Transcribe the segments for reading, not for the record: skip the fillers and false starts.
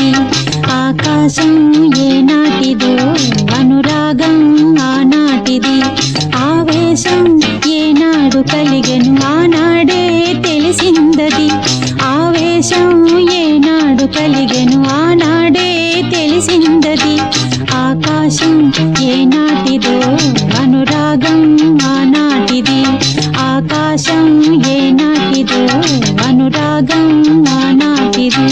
తెలిసిందది ఆకాశం ఏనాటిదో అనురాగం ఆనాటిది ఆవేశం ఏనాడు కలిగెను ఆనాడే తెలిసిందది ఆవేశం ఏనాడు కలిగెను ఆనాడే తెలిసిందది ఆకాశం ఏనాటిదో అనురాగం ఆనాటిది ఆకాశం ఏనాటిదో అనురాగం ఆనాటిది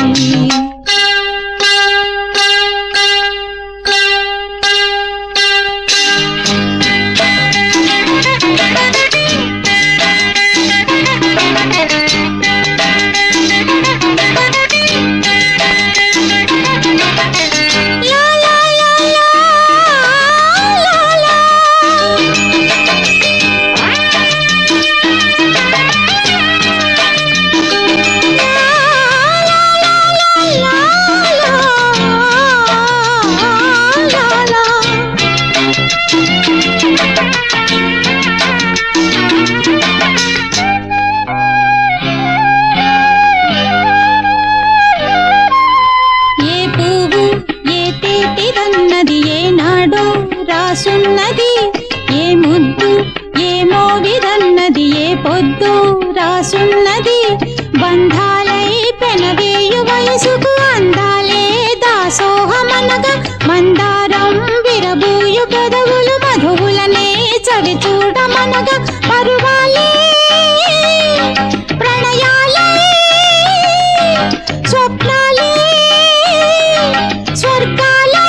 రాసున్నది ఏ ముద్దు ఏమో విరన్నది ఏ పొద్దు రాసున్నది బంధాలై పెనవేయు వయసుకు అందాలే దాసోహమనగా మందారం విరబూయు పెదవులు మధువులనే చవి చూడమనగా పరువాలే ప్రణయాలే స్వప్నాలే స్వర్గాలే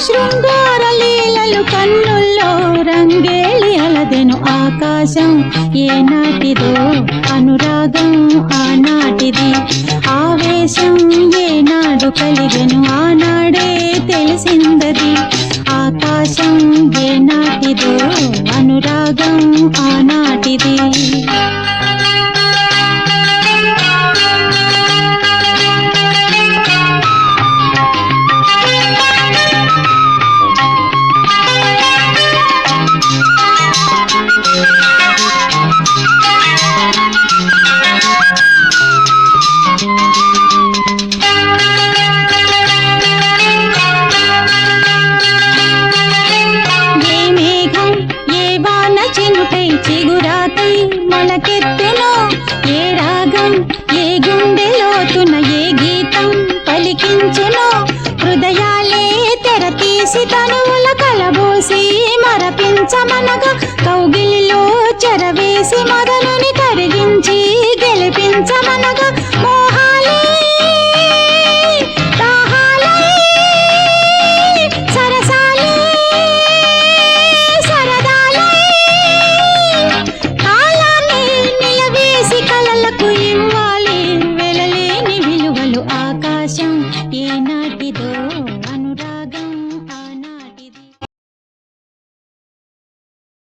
శృంగార లీలలు కన్నుల్లో రంగేలి అలదెను ఆకాశం ఏనాటిదో అనురాగం ఆనాటిది ఆవేశం ఏనాడు కలిగెను ఆనాడే తెలిసిందది ఆకాశం ఏనాటిదో అనురాగం ఆనాటిది చిగురాకై మొలకెత్తునో ఏ రాగం ఏ గుండె లోతున ఏ గీతం పలికించునో హృదయాలే తెర తీసి తనువుల కలబోసి మరపించమనగా కౌగిలిలో చెరవేసి మొదలుని కరిగించి గెలిపించమనగా